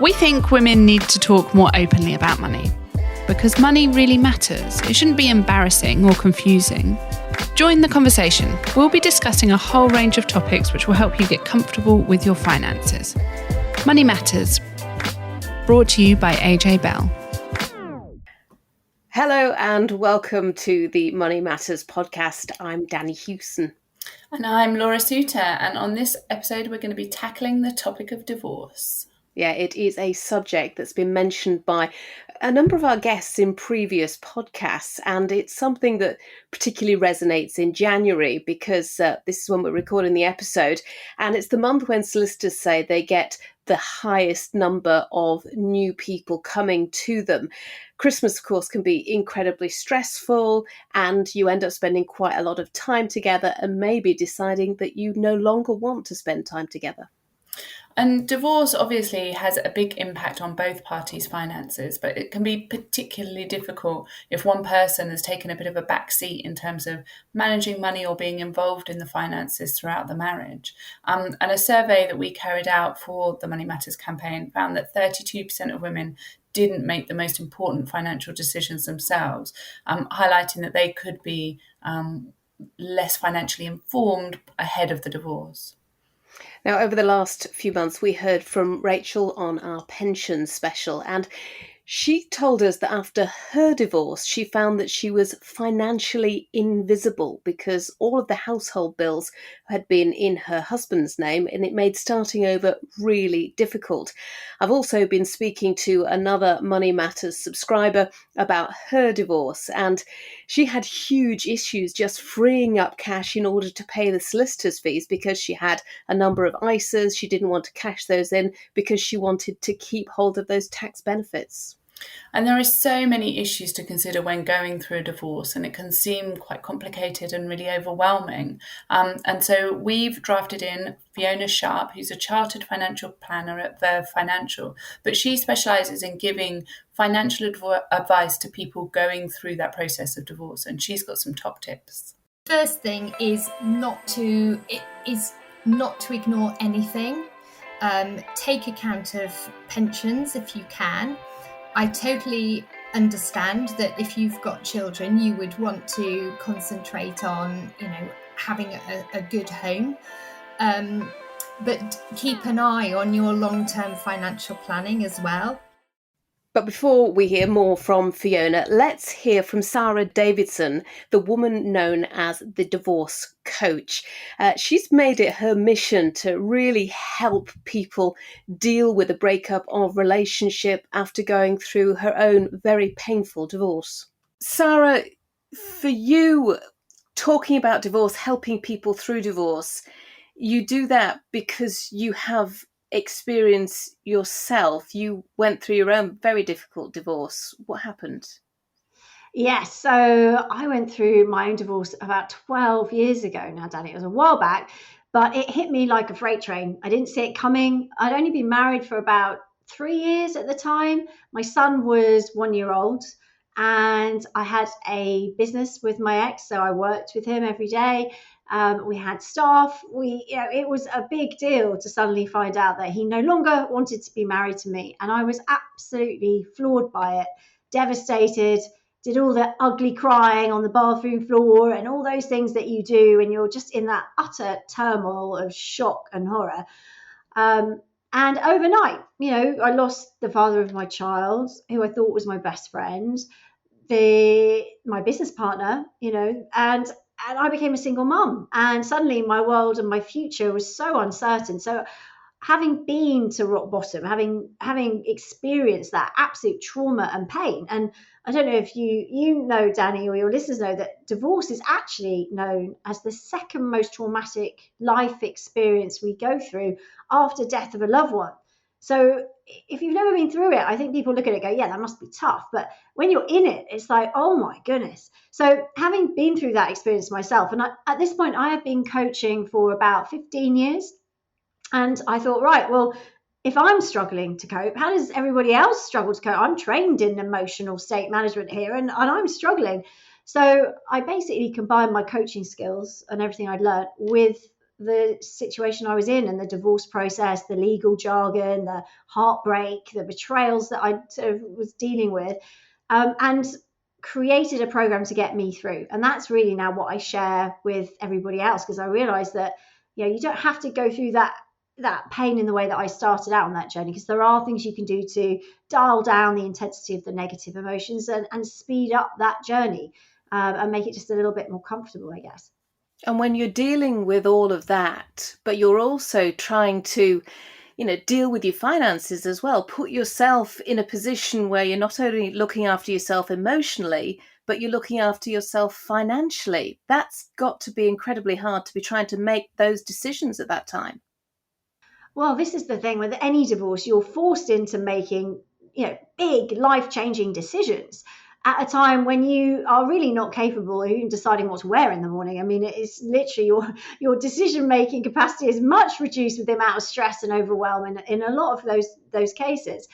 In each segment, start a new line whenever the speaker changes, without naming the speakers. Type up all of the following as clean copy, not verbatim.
We think women need to talk more openly about money because money really matters. It shouldn't be embarrassing or confusing. Join the conversation. We'll be discussing a whole range of topics which will help you get comfortable with your finances. Money Matters, brought to you by AJ Bell.
Hello and welcome to the Money Matters podcast. I'm Danni Hewson.
And I'm Laura Suter, and on this episode we're going to be tackling the topic of divorce.
Yeah, it is a subject that's been mentioned by a number of our guests in previous podcasts, and it's something that particularly resonates in January because this is when we're recording the episode, and it's the month when solicitors say they get the highest number of new people coming to them. Christmas, of course, can be incredibly stressful, and you end up spending quite a lot of time together and maybe deciding that you no longer want to spend time together.
And divorce obviously has a big impact on both parties' finances, but it can be particularly difficult if one person has taken a bit of a back seat in terms of managing money or being involved in the finances throughout the marriage. And a survey that we carried out for the Money Matters campaign found that 32% of women didn't make the most important financial decisions themselves, highlighting that they could be less financially informed ahead of the divorce.
Now, over the last few months, we heard from Rachel on our pension special, and she told us that after her divorce, she found that she was financially invisible because all of the household bills had been in her husband's name, and it made starting over really difficult. I've also been speaking to another Money Matters subscriber about her divorce, and she had huge issues just freeing up cash in order to pay the solicitor's fees because she had a number of ISAs. She didn't want to cash those in because she wanted to keep hold of those tax benefits.
And there are so many issues to consider when going through a divorce, and it can seem quite complicated and really overwhelming. And so we've drafted in Fiona Sharp, who's a chartered financial planner at Verve Financial, but she specialises in giving financial advice to people going through that process of divorce, and she's got some top tips.
First thing is not to ignore anything. Take account of pensions if you can. I totally understand that if you've got children, you would want to concentrate on, having a good home. But keep an eye on your long-term financial planning as well.
But before we hear more from Fiona, let's hear from Sara Davison, the woman known as the divorce coach. She's made it her mission to really help people deal with a breakup of relationship after going through her own very painful divorce. Sara, for you, talking about divorce, helping people through divorce, you do that because you have experience yourself. You went through your own very difficult divorce. What happened?
Yes, so I went through my own divorce about 12 years ago now, Danni. It was a while back, but it hit me like a freight train. I didn't see it coming. I'd only been married for about 3 years at the time. My son was 1 year old, and I had a business with my ex, so I worked with him every day. We had staff. It was a big deal to suddenly find out that he no longer wanted to be married to me. And I was absolutely floored by it, devastated, did all the ugly crying on the bathroom floor and all those things that you do when you're just in that utter turmoil of shock and horror. And overnight, I lost the father of my child, who I thought was my best friend, my business partner, and I became a single mum, and suddenly my world and my future was so uncertain. So having been to rock bottom, having experienced that absolute trauma and pain, and I don't know if you know, Danni, or your listeners know, that divorce is actually known as the second most traumatic life experience we go through after death of a loved one. So if you've never been through it, I think people look at it and go, yeah, that must be tough. But when you're in it, it's like, oh my goodness. So having been through that experience myself, and at this point, I have been coaching for about 15 years. And I thought, right, well, if I'm struggling to cope, how does everybody else struggle to cope? I'm trained in emotional state management here, and I'm struggling. So I basically combined my coaching skills and everything I'd learned with the situation I was in and the divorce process, the legal jargon, the heartbreak, the betrayals that I sort of was dealing with, and created a program to get me through. And that's really now what I share with everybody else, because I realized that, you don't have to go through that pain in the way that I started out on that journey, because there are things you can do to dial down the intensity of the negative emotions and speed up that journey, and make it just a little bit more comfortable, I guess.
And when you're dealing with all of that, but you're also trying to, deal with your finances as well, put yourself in a position where you're not only looking after yourself emotionally, but you're looking after yourself financially. That's got to be incredibly hard to be trying to make those decisions at that time.
Well, this is the thing with any divorce, you're forced into making, big life-changing decisions at a time when you are really not capable of even deciding what to wear in the morning. I mean, it is literally your decision-making capacity is much reduced with the amount of stress and overwhelm in a lot of those cases.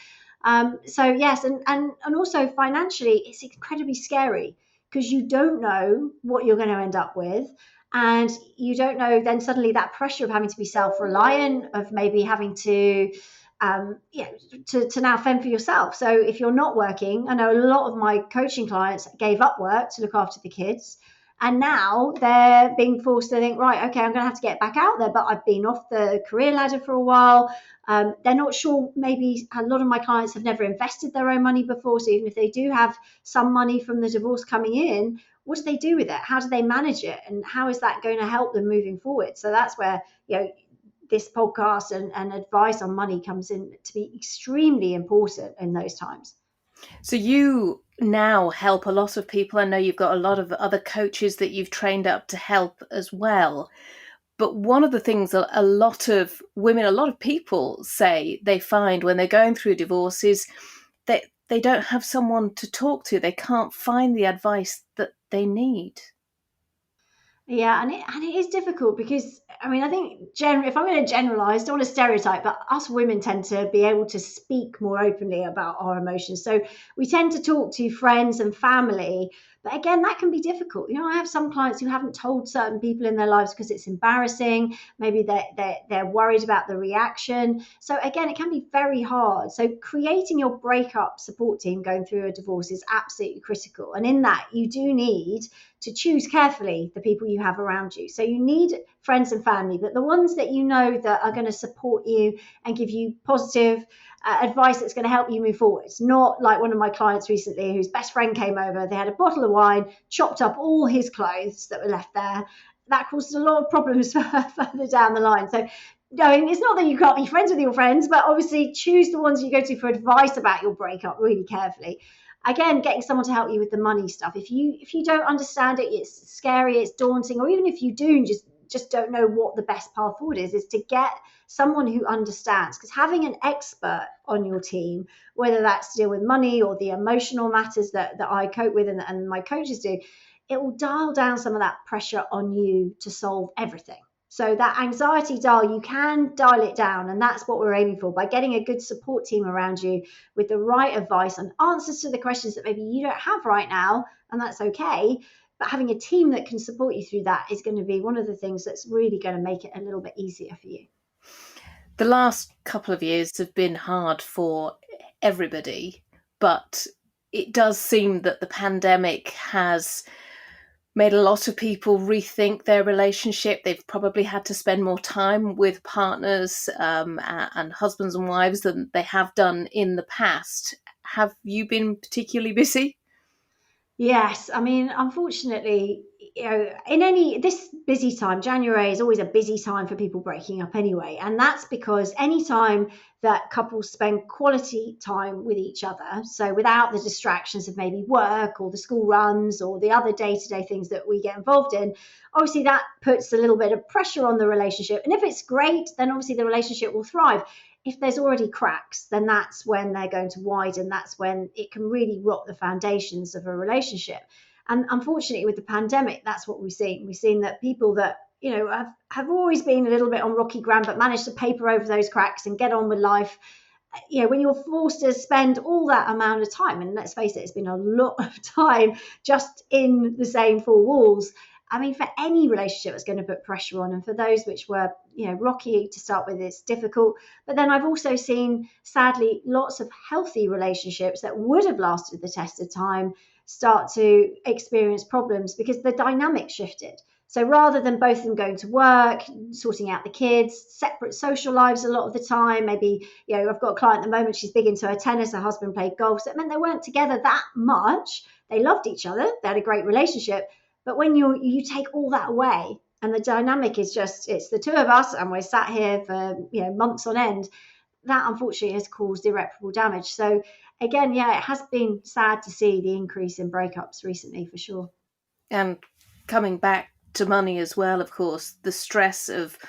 So yes, and also financially, it's incredibly scary because you don't know what you're going to end up with. And you don't know, then suddenly that pressure of having to be self-reliant, of maybe having to to now fend for yourself. So if you're not working, I know a lot of my coaching clients gave up work to look after the kids, and now they're being forced to think, right, okay, I'm going to have to get back out there, but I've been off the career ladder for a while. They're not sure. Maybe a lot of my clients have never invested their own money before, so even if they do have some money from the divorce coming in, what do they do with it? How do they manage it? And how is that going to help them moving forward? So that's where, this podcast and advice on money comes in to be extremely important in those times.
So you now help a lot of people. I know you've got a lot of other coaches that you've trained up to help as well. But one of the things a lot of women, a lot of people say they find when they're going through divorce is that they don't have someone to talk to. They can't find the advice that they need.
Yeah, and it is difficult because I mean I think if I'm going to generalize, don't want to stereotype, but us women tend to be able to speak more openly about our emotions. So we tend to talk to friends and family, but again that can be difficult. I have some clients who haven't told certain people in their lives because it's embarrassing. Maybe they're worried about the reaction. So again, it can be very hard. So creating your breakup support team going through a divorce is absolutely critical, and in that you do need to choose carefully the people you have around you. So you need friends and family, but the ones that you know that are going to support you and give you positive advice that's going to help you move forward. It's not like one of my clients recently whose best friend came over, they had a bottle of wine, chopped up all his clothes that were left there. That caused a lot of problems further down the line. So it's not that you can't be friends with your friends, but obviously choose the ones you go to for advice about your breakup really carefully. Again, getting someone to help you with the money stuff. If you don't understand it, it's scary, it's daunting, or even if you do and just don't know what the best path forward is to get someone who understands. Because having an expert on your team, whether that's to deal with money or the emotional matters that I cope with and my coaches do, it will dial down some of that pressure on you to solve everything. So that anxiety dial, you can dial it down, and that's what we're aiming for by getting a good support team around you with the right advice and answers to the questions that maybe you don't have right now, and that's okay. But having a team that can support you through that is going to be one of the things that's really going to make it a little bit easier for you.
The last couple of years have been hard for everybody, but it does seem that the pandemic has made a lot of people rethink their relationship. They've probably had to spend more time with partners and husbands and wives than they have done in the past. Have you been particularly busy?
Yes, I mean, unfortunately, in this busy time, January is always a busy time for people breaking up anyway. And that's because any time that couples spend quality time with each other, so without the distractions of maybe work or the school runs or the other day-to-day things that we get involved in, obviously that puts a little bit of pressure on the relationship. And if it's great, then obviously the relationship will thrive. If there's already cracks, then that's when they're going to widen. That's when it can really rock the foundations of a relationship. And unfortunately, with the pandemic, that's what we've seen. We've seen that people that have always been a little bit on rocky ground, but managed to paper over those cracks and get on with life. When you're forced to spend all that amount of time, and let's face it, it's been a lot of time just in the same four walls, I mean, for any relationship, it's going to put pressure on. And for those which were, rocky to start with, it's difficult. But then I've also seen, sadly, lots of healthy relationships that would have lasted the test of time start to experience problems because the dynamic shifted. So rather than both of them going to work, sorting out the kids, separate social lives a lot of the time, maybe, I've got a client at the moment, she's big into her tennis, her husband played golf. So it meant they weren't together that much. They loved each other. They had a great relationship. But when you take all that away and the dynamic is just, it's the two of us and we're sat here for, months on end, that unfortunately has caused irreparable damage. So again, it has been sad to see the increase in breakups recently, for sure.
And coming back to money as well, of course, the stress of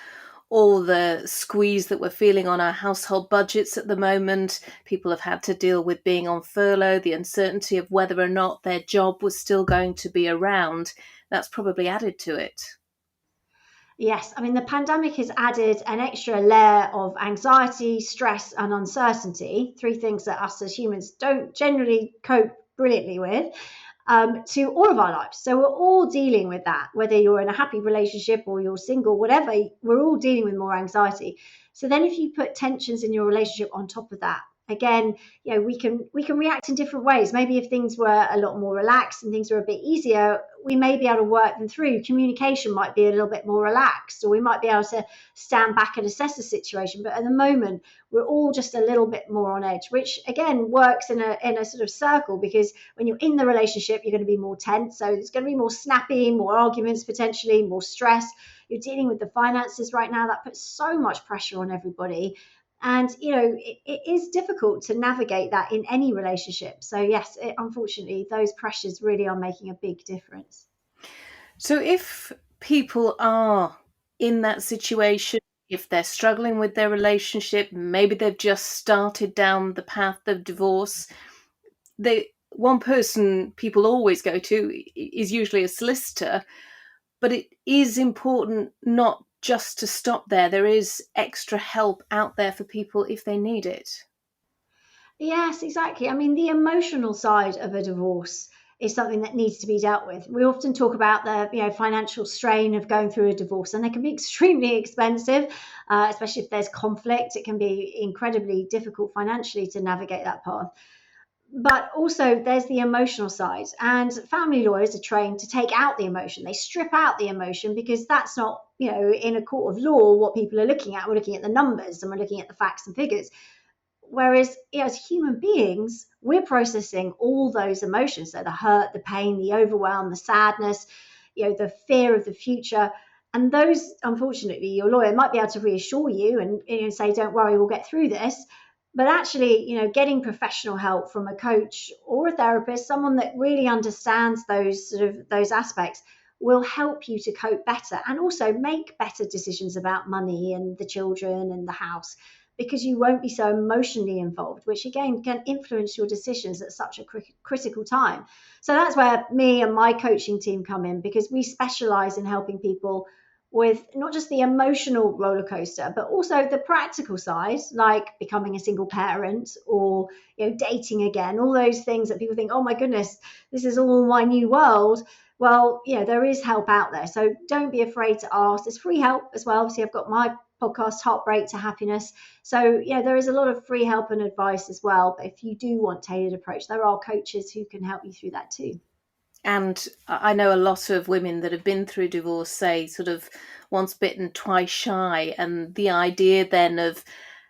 all the squeeze that we're feeling on our household budgets at the moment. People have had to deal with being on furlough, the uncertainty of whether or not their job was still going to be around. That's probably added to it.
Yes, I mean, the pandemic has added an extra layer of anxiety, stress, and uncertainty, three things that us as humans don't generally cope brilliantly with, to all of our lives. So we're all dealing with that, whether you're in a happy relationship or you're single, whatever, we're all dealing with more anxiety. So then if you put tensions in your relationship on top of that, again, we can react in different ways. Maybe if things were a lot more relaxed and things were a bit easier, we may be able to work them through. Communication might be a little bit more relaxed, or we might be able to stand back and assess the situation. But at the moment, we're all just a little bit more on edge, which again works in a sort of circle, because when you're in the relationship, you're going to be more tense. So it's going to be more snappy, more arguments, potentially more stress. You're dealing with the finances right now. That puts so much pressure on everybody. And, it is difficult to navigate that in any relationship. So, yes, unfortunately, those pressures really are making a big difference.
So if people are in that situation, if they're struggling with their relationship, maybe they've just started down the path of divorce, one person people always go to is usually a solicitor. But it is important not just to stop there. There is extra help out there for people if they need it.
Yes, exactly. I mean, the emotional side of a divorce is something that needs to be dealt with. We often talk about the financial strain of going through a divorce, and they can be extremely expensive, especially if there's conflict. It can be incredibly difficult financially to navigate that path. But also there's the emotional side, and family lawyers are trained to take out the emotion. They strip out the emotion because that's not, in a court of law what people are looking at. We're looking at the numbers and we're looking at the facts and figures. Whereas as human beings, we're processing all those emotions. So the hurt, the pain, the overwhelm, the sadness, the fear of the future. And those, unfortunately, your lawyer might be able to reassure you and say, don't worry, we'll get through this. But actually, getting professional help from a coach or a therapist, someone that really understands those aspects, will help you to cope better and also make better decisions about money and the children and the house, because you won't be so emotionally involved, which again can influence your decisions at such a critical time. So that's where me and my coaching team come in, because we specialize in helping people with not just the emotional roller coaster, but also the practical side, like becoming a single parent or dating again, all those things that people think, oh my goodness, this is all my new world. Well, there is help out there. So don't be afraid to ask. There's free help as well. Obviously, I've got my podcast, Heartbreak to Happiness. So there is a lot of free help and advice as well. But if you do want tailored approach, there are coaches who can help you through that too.
And I know a lot of women that have been through divorce say sort of once bitten, twice shy. And the idea then of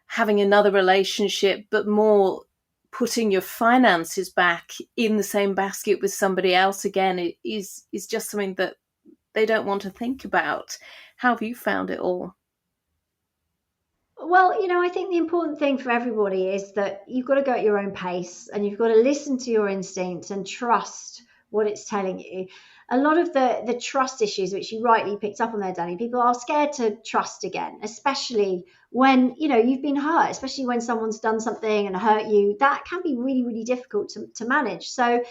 having another relationship, but more putting your finances back in the same basket with somebody else again is just something that they don't want to think about. How have you found it all?
Well, I think the important thing for everybody is that you've got to go at your own pace and you've got to listen to your instincts and trust what it's telling you. A lot of the trust issues, which you rightly picked up on there, Danny, people are scared to trust again, especially when, you've been hurt, especially when someone's done something and hurt you. That can be really, really difficult to manage. So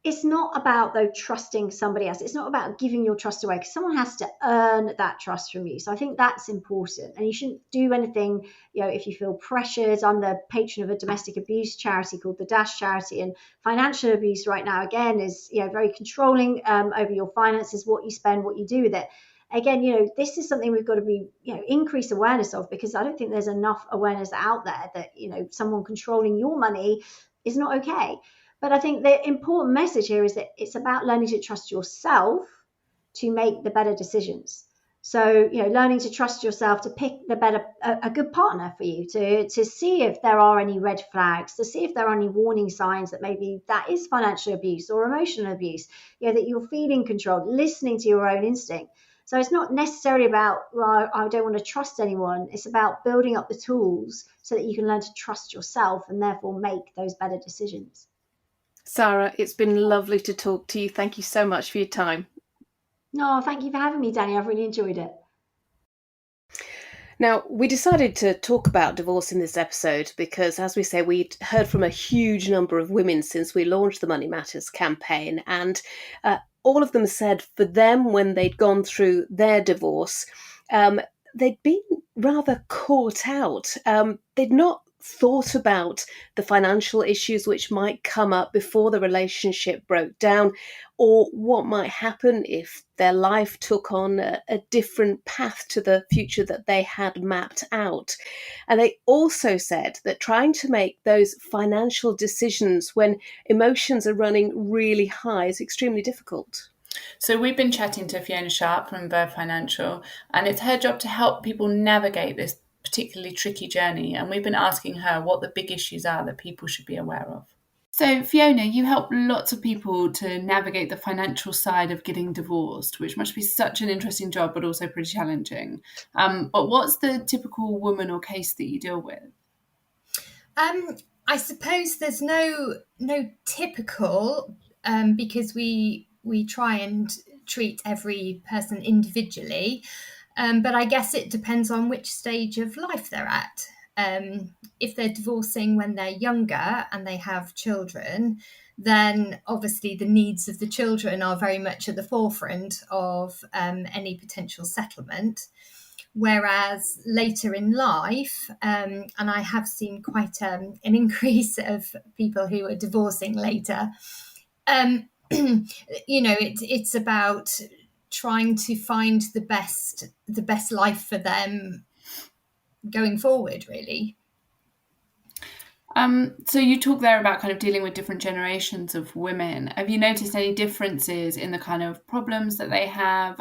it's not about though trusting somebody else. It's not about giving your trust away, because someone has to earn that trust from you. So I think that's important, and you shouldn't do anything, if you feel pressured. I'm the patron of a domestic abuse charity called the Dash Charity, and financial abuse right now again is very controlling over your finances, what you spend, what you do with it. Again, this is something we've got to be increase awareness of, because I don't think there's enough awareness out there that someone controlling your money is not okay. But I think the important message here is that it's about learning to trust yourself to make the better decisions. So, learning to trust yourself to pick a good partner for you, to see if there are any red flags, to see if there are any warning signs that maybe that is financial abuse or emotional abuse, that you're feeling controlled, listening to your own instinct. So it's not necessarily about, well, I don't want to trust anyone. It's about building up the tools so that you can learn to trust yourself and therefore make those better decisions.
Sara, it's been lovely to talk to you. Thank you so much for your time.
No, thank you for having me, Danni. I've really enjoyed it.
Now, we decided to talk about divorce in this episode because, as we say, we'd heard from a huge number of women since we launched the Money Matters campaign, and all of them said for them, when they'd gone through their divorce, they'd been rather caught out. They'd not thought about the financial issues which might come up before the relationship broke down, or what might happen if their life took on a different path to the future that they had mapped out. And they also said that trying to make those financial decisions when emotions are running really high is extremely difficult.
So we've been chatting to Fiona Sharp from Verve Financial, and it's her job to help people navigate this particularly tricky journey. And we've been asking her what the big issues are that people should be aware of. So Fiona, you help lots of people to navigate the financial side of getting divorced, which must be such an interesting job, but also pretty challenging. But what's the typical woman or case that you deal with?
I suppose there's no typical, because we try and treat every person individually. But I guess it depends on which stage of life they're at. If they're divorcing when they're younger and they have children, then obviously the needs of the children are very much at the forefront of any potential settlement. Whereas later in life, and I have seen quite an increase of people who are divorcing later, it's about trying to find the best life for them going forward, really.
So you talk there about kind of dealing with different generations of women. Have you noticed any differences in the kind of problems that they have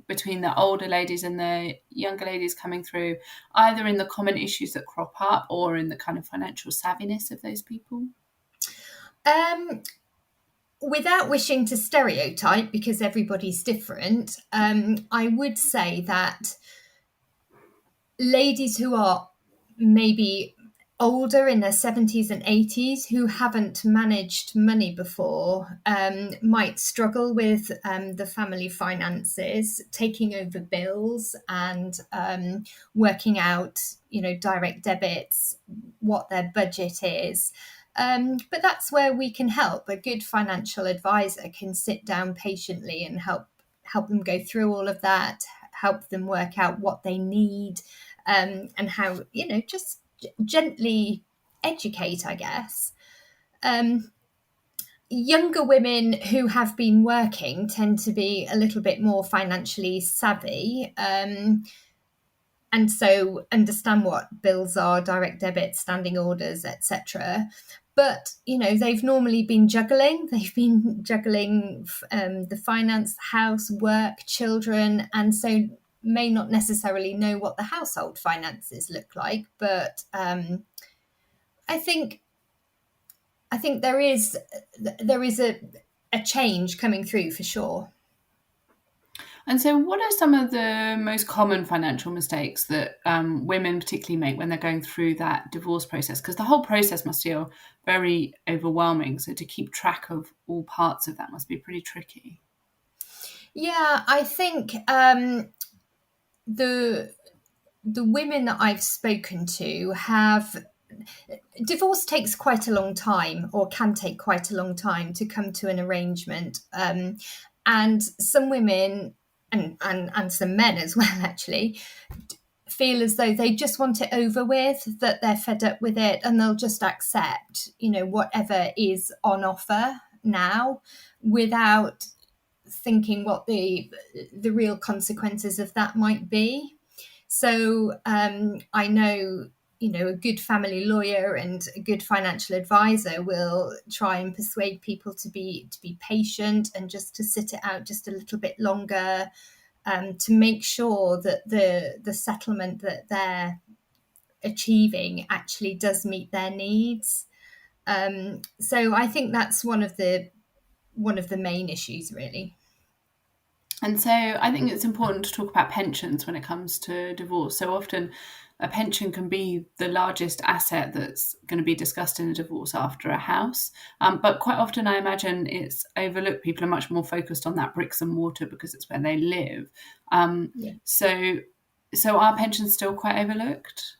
between the older ladies and the younger ladies coming through, either in the common issues that crop up or in the kind of financial savviness of those people?
Without wishing to stereotype, because everybody's different, I would say that ladies who are maybe older in their 70s and 80s who haven't managed money before might struggle with the family finances, taking over bills and working out, direct debits, what their budget is. But that's where we can help. A good financial advisor can sit down patiently and help them go through all of that, help them work out what they need, and how, just gently educate, I guess. Younger women who have been working tend to be a little bit more financially savvy, and so understand what bills are, direct debits, standing orders, etc. But, they've normally been juggling. They've been juggling the finance, house, work, children, and so may not necessarily know what the household finances look like. But I think there is a change coming through for sure.
And so what are some of the most common financial mistakes that women particularly make when they're going through that divorce process? Because the whole process must feel very overwhelming. So to keep track of all parts of that must be pretty tricky.
Yeah, I think the women that I've spoken to have, divorce takes quite a long time, or can take quite a long time, to come to an arrangement. And some women and some men as well, actually, feel as though they just want it over with, that they're fed up with it, and they'll just accept, whatever is on offer now, without thinking what the real consequences of that might be. So I know, a good family lawyer and a good financial advisor will try and persuade people to be patient and just to sit it out just a little bit longer, to make sure that the settlement that they're achieving actually does meet their needs. So I think that's one of the main issues, really.
And so I think it's important to talk about pensions when it comes to divorce. So often a pension can be the largest asset that's going to be discussed in a divorce after a house. But quite often I imagine it's overlooked. People are much more focused on that bricks and mortar because it's where they live.
Yeah.
So are pensions still quite overlooked?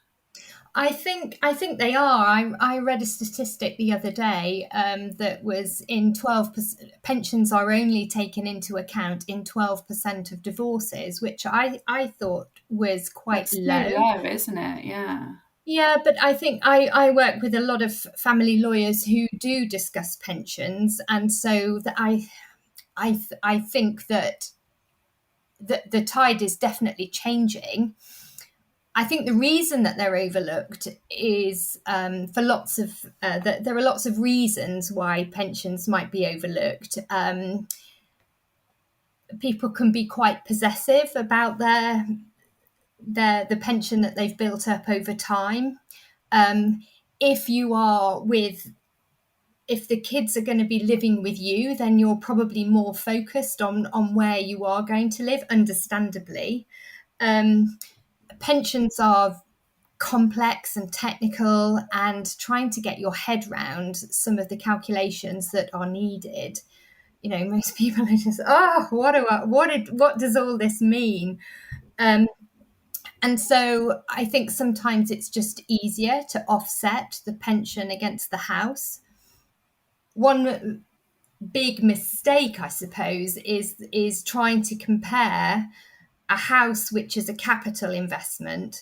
I think they are. I read a statistic the other day that was in 12%. Pensions are only taken into account in 12% of divorces, which I thought was quite
That's
low.
so low, isn't it? Yeah.
Yeah, but I think I work with a lot of family lawyers who do discuss pensions, and so that I think that the tide is definitely changing. I think the reason that they're overlooked is for lots of that there are lots of reasons why pensions might be overlooked. People can be quite possessive about the pension that they've built up over time. If you are with If the kids are going to be living with you, then you're probably more focused on where you are going to live, understandably. Pensions are complex and technical, and trying to get your head round some of the calculations that are needed. Most people are just, what does all this mean? And so I think sometimes it's just easier to offset the pension against the house. One big mistake, I suppose, is trying to compare a house, which is a capital investment,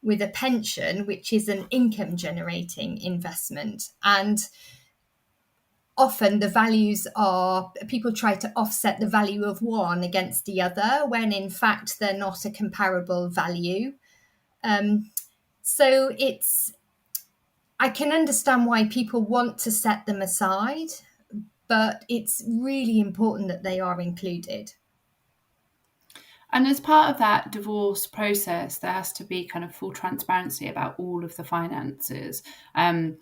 with a pension, which is an income generating investment. And often people try to offset the value of one against the other, when in fact they're not a comparable value. So I can understand why people want to set them aside, but it's really important that they are included.
And as part of that divorce process, there has to be kind of full transparency about all of the finances. And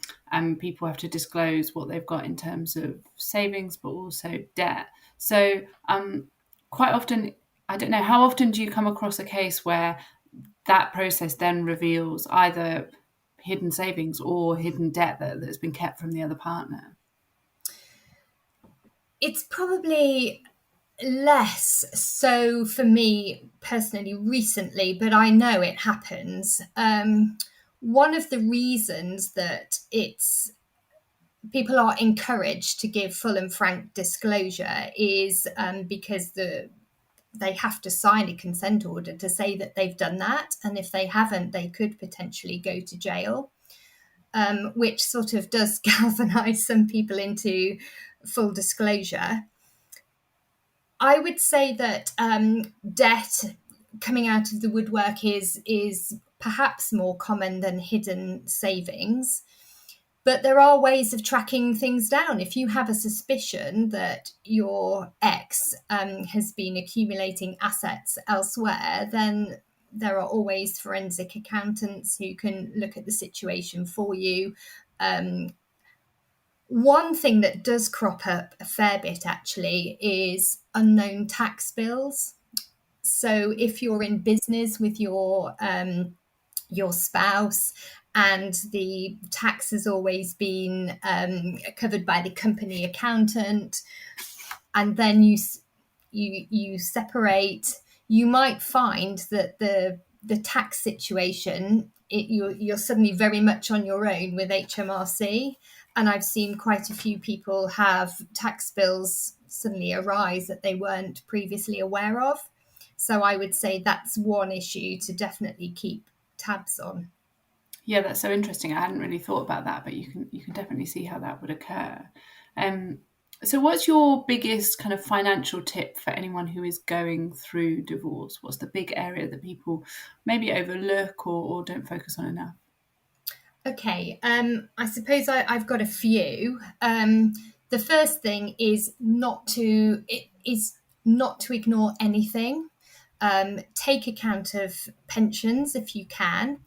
people have to disclose what they've got in terms of savings, but also debt. So quite often, I don't know, how often do you come across a case where that process then reveals either hidden savings or hidden debt that's been kept from the other partner?
It's probably less so for me personally recently, but I know it happens. One of the reasons that people are encouraged to give full and frank disclosure is because they have to sign a consent order to say that they've done that, and if they haven't, they could potentially go to jail, which sort of does galvanize some people into full disclosure. I would say that debt coming out of the woodwork is perhaps more common than hidden savings. But there are ways of tracking things down. If you have a suspicion that your ex has been accumulating assets elsewhere, then there are always forensic accountants who can look at the situation for you. One thing that does crop up a fair bit, actually, is unknown tax bills. So if you're in business with your spouse, and the tax has always been covered by the company accountant, and then you separate, you might find that the tax situation you're suddenly very much on your own with HMRC. And I've seen quite a few people have tax bills suddenly arise that they weren't previously aware of. So I would say that's one issue to definitely keep tabs on.
Yeah, that's so interesting. I hadn't really thought about that, but you can definitely see how that would occur. Um, so, what's your biggest kind of financial tip for anyone who is going through divorce? What's the big area that people maybe overlook or don't focus on enough?
Okay, I suppose I've got a few. The first thing is not to ignore anything. Take account of pensions if you can.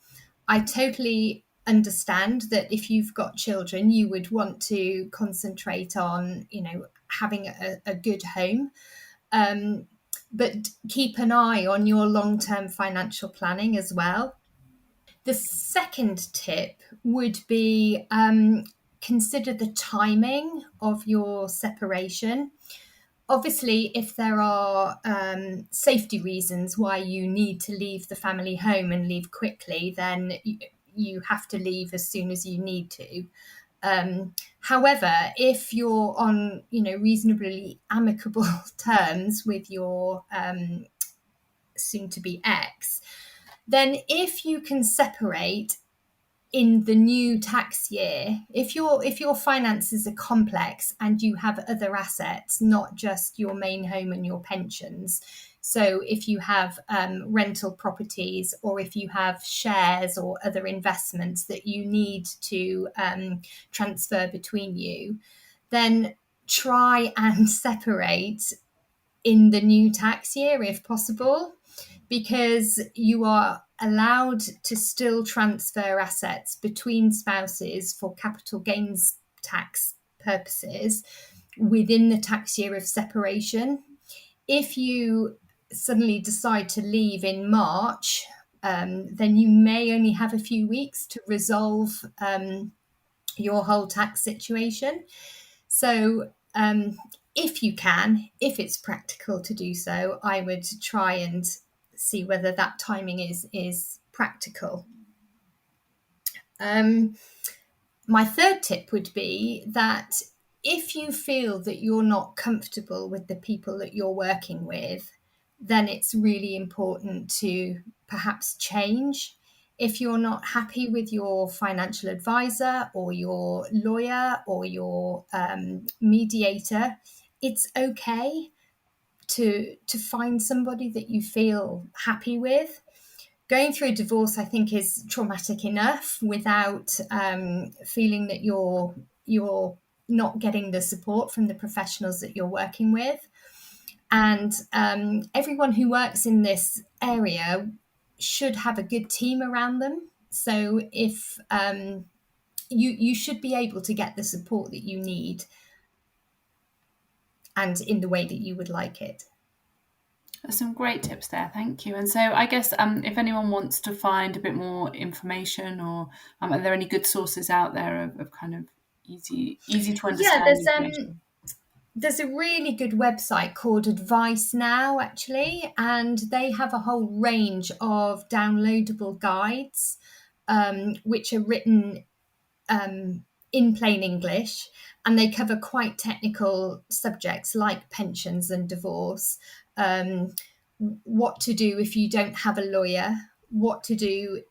I totally understand that if you've got children, you would want to concentrate on, having a good home. But keep an eye on your long-term financial planning as well. The second tip would be consider the timing of your separation. Obviously, if there are safety reasons why you need to leave the family home and leave quickly, then you have to leave as soon as you need to. However, if you're on, reasonably amicable terms with your soon-to-be ex, then if you can separate in the new tax year, if your finances are complex and you have other assets, not just your main home and your pensions, so if you have rental properties or if you have shares or other investments that you need to transfer between you, then try and separate in the new tax year if possible, because you are allowed to still transfer assets between spouses for capital gains tax purposes within the tax year of separation. If you suddenly decide to leave in March, then you may only have a few weeks to resolve your whole tax situation. So if you can, if it's practical to do so, I would try and see whether that timing is practical. My third tip would be that if you feel that you're not comfortable with the people that you're working with, then it's really important to perhaps change. If you're not happy with your financial advisor or your lawyer or your mediator, it's okay to find somebody that you feel happy with. Going through a divorce, I think, is traumatic enough without feeling that you're not getting the support from the professionals that you're working with. And everyone who works in this area should have a good team around them. So if you should be able to get the support that you need and in the way that you would like it.
There's some great tips there, thank you. And so I guess if anyone wants to find a bit more information, or are there any good sources out there of kind of easy to understand information?
There's a really good website called Advice Now, actually, and they have a whole range of downloadable guides, which are written in plain English, and they cover quite technical subjects like pensions and divorce, what to do if you don't have a lawyer, what to do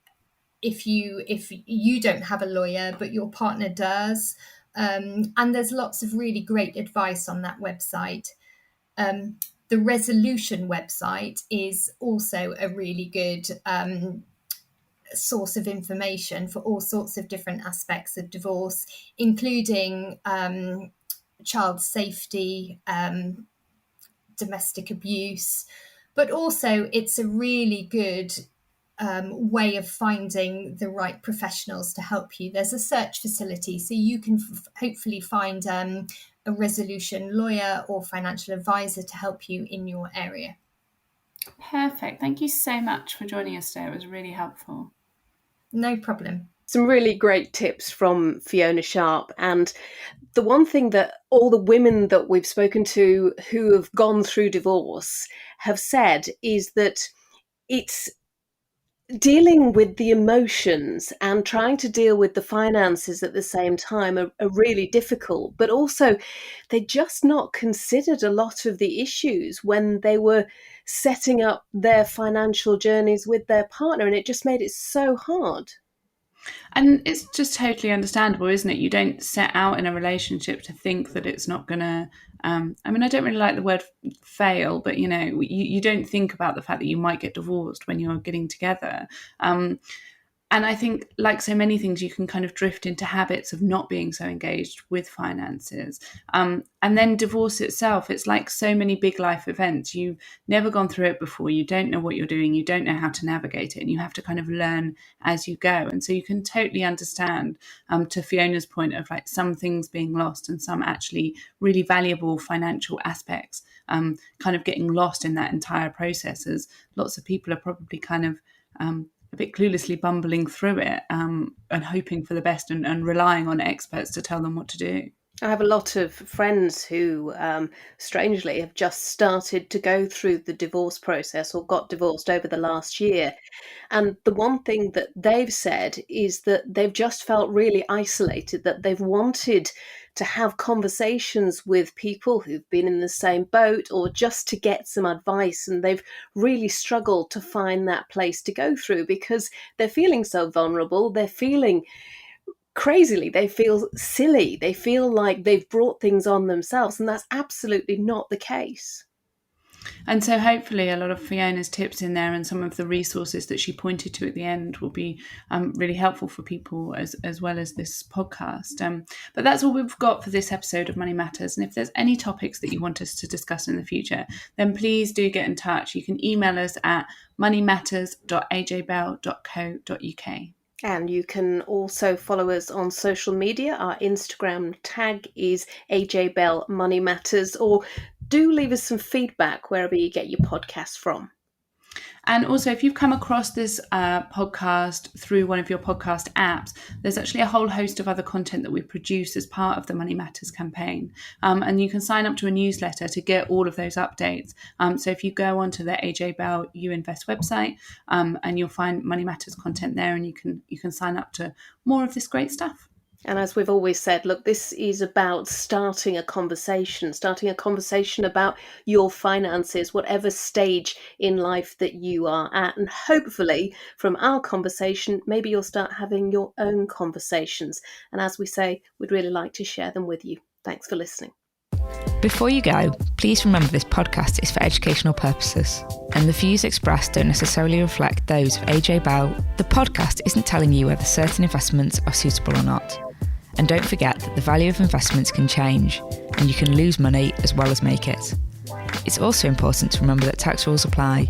if you don't have a lawyer but your partner does, and there's lots of really great advice on that website. The resolution website is also a really good source of information for all sorts of different aspects of divorce, including child safety, domestic abuse, but also it's a really good way of finding the right professionals to help you. There's a search facility, so you can hopefully find a resolution lawyer or financial advisor to help you in your area.
Perfect. Thank you so much for joining us today. It was really helpful.
No problem.
Some really great tips from Fiona Sharp. And the one thing that all the women that we've spoken to who have gone through divorce have said is that it's dealing with the emotions and trying to deal with the finances at the same time are really difficult. But also, they just not considered a lot of the issues when they were setting up their financial journeys with their partner, and it just made it so hard.
And it's just totally understandable, isn't it? You don't set out in a relationship to think that it's not going to. I mean, I don't really like the word fail, but you don't think about the fact that you might get divorced when you're getting together. And I think, like so many things, you can kind of drift into habits of not being so engaged with finances. And then divorce itself, it's like so many big life events. You've never gone through it before. You don't know what you're doing. You don't know how to navigate it. And you have to kind of learn as you go. And so you can totally understand, to Fiona's point, of like some things being lost and some actually really valuable financial aspects kind of getting lost in that entire process, as lots of people are probably kind of a bit cluelessly bumbling through it, and hoping for the best and relying on experts to tell them what to do.
I have a lot of friends who, strangely, have just started to go through the divorce process or got divorced over the last year. And the one thing that they've said is that they've just felt really isolated, that they've wanted to have conversations with people who've been in the same boat or just to get some advice. And they've really struggled to find that place to go through because they're feeling so vulnerable. They're feeling crazily, they feel silly. They feel like they've brought things on themselves. And that's absolutely not the case.
And so hopefully a lot of Fiona's tips in there and some of the resources that she pointed to at the end will be really helpful for people as well as this podcast. But that's all we've got for this episode of Money Matters. And if there's any topics that you want us to discuss in the future, then please do get in touch. You can email us at moneymatters.ajbell.co.uk.
And you can also follow us on social media. Our Instagram tag is AJ Bell Money Matters, or do leave us some feedback wherever you get your podcasts from.
And also, if you've come across this podcast through one of your podcast apps, there's actually a whole host of other content that we produce as part of the Money Matters campaign. And you can sign up to a newsletter to get all of those updates. So if you go onto the AJ Bell You Invest website, and you'll find Money Matters content there, and you can sign up to more of this great stuff.
And as we've always said, look, this is about starting a conversation about your finances, whatever stage in life that you are at. And hopefully from our conversation, maybe you'll start having your own conversations. And as we say, we'd really like to share them with you. Thanks for listening.
Before you go, please remember this podcast is for educational purposes, and the views expressed don't necessarily reflect those of AJ Bell. The podcast isn't telling you whether certain investments are suitable or not. And don't forget that the value of investments can change, and you can lose money as well as make it. It's also important to remember that tax rules apply,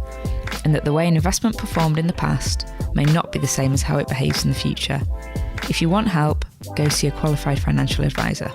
and that the way an investment performed in the past may not be the same as how it behaves in the future. If you want help, go see a qualified financial advisor.